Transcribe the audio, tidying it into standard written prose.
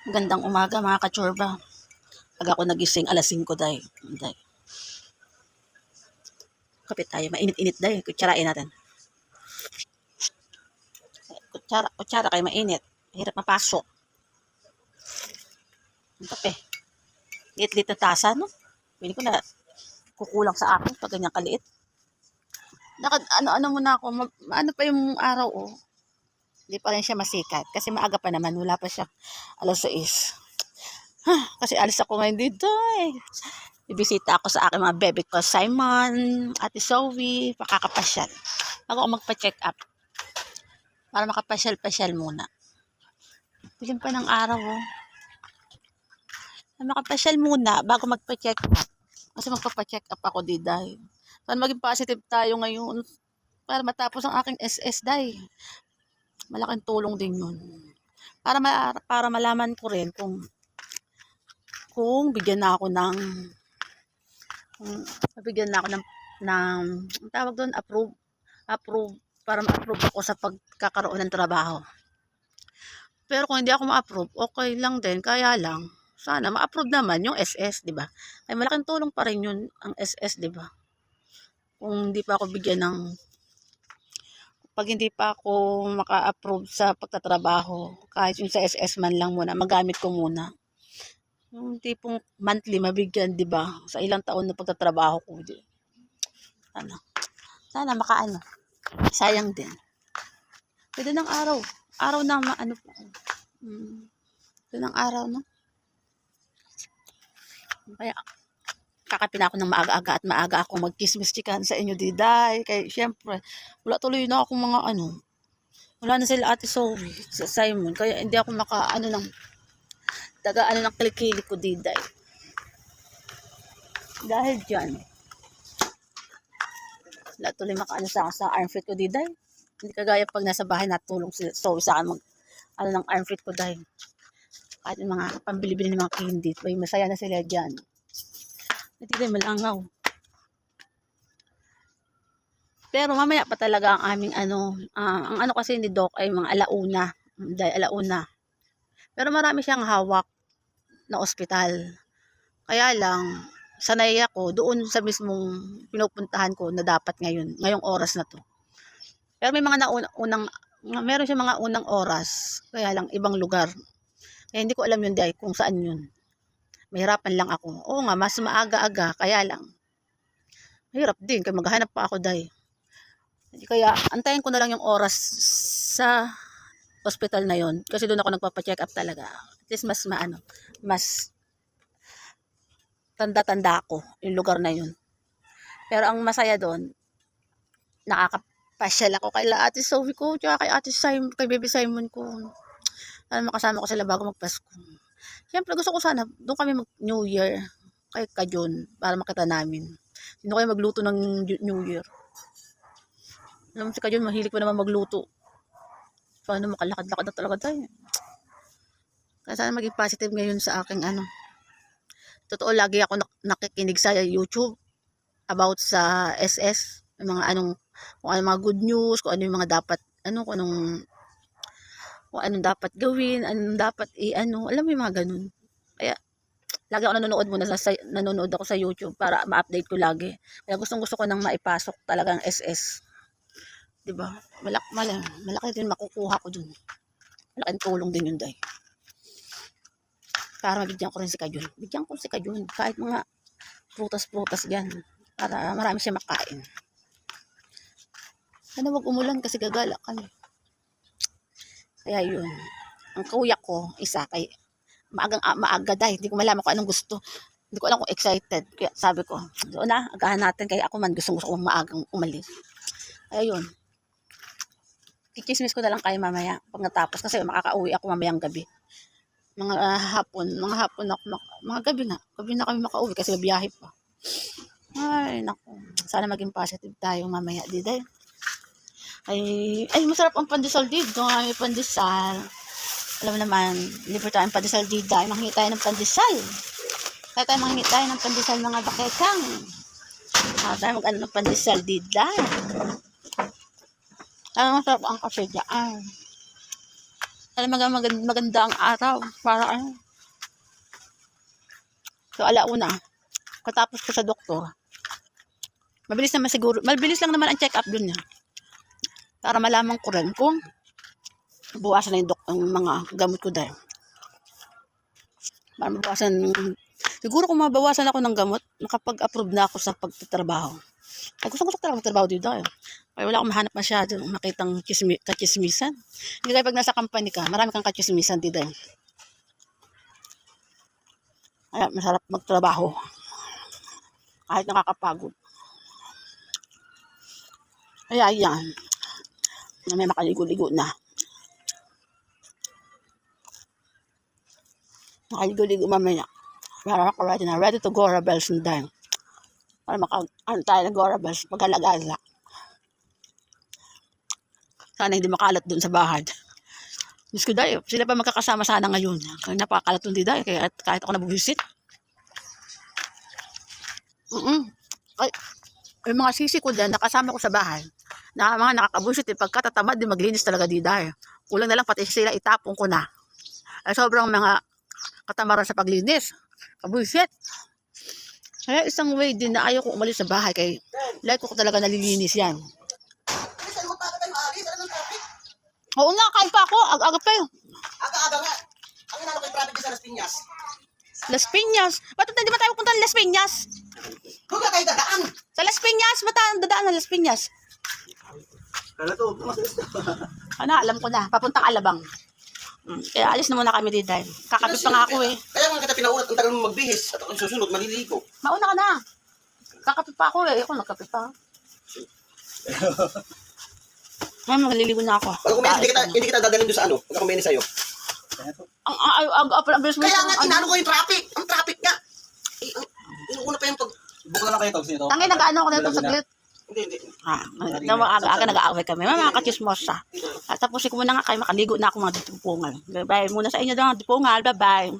Gandang umaga mga kachorba. Pag ako nagising alas 5 day. Day. Kapit tayo. Mainit-init day. Kutsarain natin. Kutsara kayo mainit. Hirap mapasok. Ang kape. Liit-liit na tasa, no? Pwede ko na kukulang sa akin pag ganyan kaliit. Ano muna ako. Ano pa yung araw, oh. Hindi pa rin siya masikat. Kasi maaga pa naman. Wala pa siya. Alas 6. Kasi alis ako ngayon dito, eh. Bibisita ako sa aking mga bebe ko, Simon, Ate Zoe, pakakapasyal. Bago ako magpa-check up. Para makapasyal-pasyal muna. Bigyan pa ng araw, oh. Makapasyal muna bago magpa-check up. Kasi magpapa-check up ako di dahil. Para maging positive tayo ngayon. Para matapos ang aking SS dahil. Malaking tulong din yun. Para malaman ko rin kung bigyan na ako ng ang tawag doon, approve para ma-approve ako sa pagkakaroon ng trabaho. Pero kung hindi ako ma-approve, okay lang din, kaya lang sana ma-approve naman yung SS, di ba? Ay malaking tulong pa rin yun ang SS, di ba? Kung hindi pa ako bigyan ng pag hindi pa ako maka-approve sa pagtatrabaho, kahit yung sa SS man lang muna, magamit ko muna. Yung tipong monthly mabigyan, di ba? Sa ilang taon na pagtatrabaho ko, di. Sana makaano. Sayang din. Pwede ng araw. Araw na maano po. Pwede ng araw, no? Kaya, kakapin ako ng maaga-aga at maaga ako magkismis-chikahan sa inyo, diday. Kaya, syempre, wala tuloy na akong mga ano. Wala na sila Ate Zoe, sa Simon. Kaya, hindi ako makaano ng ng kilikili ko, diday. Dahil dyan, wala tuloy makaano sa arm fit ko, diday. Hindi kagaya pag nasa bahay natulong si Zoe sa akin ng arm fit ko, dahil kahit yung mga pambili-bili ng mga candy, may masaya na sila dyan. Hindi tayo malangaw. Pero mamaya pa talaga ang aming ang ano kasi ni Doc ay mga alauna. Dahil alauna. Pero marami siyang hawak na ospital. Kaya lang, sanay ako doon sa mismong pinupuntahan ko na dapat ngayong oras na to. Pero may mga meron siya mga unang oras, kaya lang ibang lugar. Kaya hindi ko alam yun dahil kung saan yun. Mahirapan lang ako. Oo nga, mas maaga-aga, kaya lang. Mahirap din, kaya maghahanap pa ako dahil. Kaya antayin ko na lang yung oras sa hospital na yon kasi doon ako nagpapa-check up talaga. At least mas tanda-tanda ako yung lugar na yun. Pero ang masaya doon, nakakapasyal ako kay Ate Zoe ko, tsaka kay Ate Simon, kay Baby Simon ko. Para makasama ko sila bago magpasko. Siyempre gusto ko sana, doon kami mag-New Year, kay Kajon, para makita namin. Sino kayo magluto ng New Year? Alam mo si Kajon, mahilig pa naman magluto. Paano makalakad-lakad na talaga tayo. Kaya sana maging positive ngayon sa aking Totoo, lagi ako nakikinig sa YouTube about sa SS. Yung mga kung ano mga good news, kung ano yung mga dapat, kung anong dapat gawin, anong dapat alam mo yung mga ganun. Kaya, lagi ako nanonood ako sa YouTube para ma-update ko lagi. Kaya gustong-gusto ko nang maipasok talagang SS. Diba? Malaki din makukuha ko dun. Malaking tulong din yun, day. Para mabigyan ko rin si Kajon. Bigyan ko si Kajon. Kahit mga prutas-prutas dyan. Para marami siya makain. Sana wag umulan kasi gagala kami. Kaya yun. Ang kuya ko, isa kay maaga dahil. Hindi ko malaman kung anong gusto. Hindi ko alam kung excited. Kaya sabi ko, doon na, agahan natin. Kaya ako man gusto kong maagang umalis. Kaya yun. Kichismis ko na lang kayo mamaya pag natapos. Kasi makakauwi ako mamayang gabi. Mga hapon ako, mga gabi na kami makauwi kasi biyahe pa. Ay, naku. Sana maging positive tayo mamaya, diday. Ay, masarap ang pandesal dito. May pandesal. Alam mo naman, libre tayong pandesal dito. Ay, manghingi tayo ng pandesal. Kaya tayo manghingi tayo ng pandesal mga bakekang. Tayo mag-ano ng pandesal dito. Ay, masarap ang kape dyan. Alam maganda ang araw. Para ano. So, alauna. Katapos ko sa doktor. Mabilis lang naman ang check-up dun niya. Para malaman ko rin kung buwasan na ang mga gamot ko dahil. Para mabawasan, siguro kung mabawasan ako ng gamot, nakapag-approve na ako sa pagtatrabaho. Ay, gusto ko talaga magtrabaho dito eh. Kaya wala akong mahanap masyado, makitang kachismisan. Hindi tayo pag nasa company ka, marami kang kachismisan dito eh. Kaya masarap magtrabaho. Kahit nakakapagod. Kaya yan. May makaligo-ligo na. Makaligo-ligo mamaya. Para ako ready to go rebels na dahil. Para tayo ng go rebels pag-alagala. Sana hindi makalat dun sa bahay. Diyos ko dahil, sila pa magkakasama sana ngayon. Kaya napakalat dun di dahil, kaya kahit ako nabubisit. Ay, yung mga sisi ko dyan, nakasama ko sa bahay. Na mga nakakabusit, pagkatatamad din maglinis talaga di dahil. Kulang na lang pati sila itapon ko na. Ay sobrang mga katamaran sa paglinis. Kabusit. Kaya isang way din na ayaw ko umalis sa bahay kay like ko talaga nalilinis yan. Oo nga, kain pa ako. Aga pa yun. Aga-aga nga. Ang inano kay traffic sa Las Piñas. Las Piñas? Ba't hindi ba tayo pupunta ng Las Piñas? Huwag ka kayo dadaan. Sa Las Piñas? Ba't tayo dadaan ng Las Piñas? Kala to, masalis na. Ano, alam ko na. Papuntang Alabang. Kaya alis na muna kami dito. Kakapit pa nga ako eh. Kaya nga kita pinaunat, ang tagal mo magbihis. At ako susunod, maliligo. Mauna ka na. Kakapit pa ako eh. Ako nagkapit pa. Ay, magliligo na ako. Pag kumain, hindi kita dadalhin doon sa ano. Pagka kumain sa'yo. Ang bilis mo. Kaya nga, inano ko yung traffic. Ang traffic nga. Inuuna pa yung pag... Buka na lang kayo tawag sino. Tangin, nag-ano ako nito saglit. Hindi. Aga nag-aaway kami. Mga kachismosa. At tapusin ko muna nga kayo. Makaligo na ako mga dipungal. Bye muna sa inyo doon. Dipungal. Bye-bye.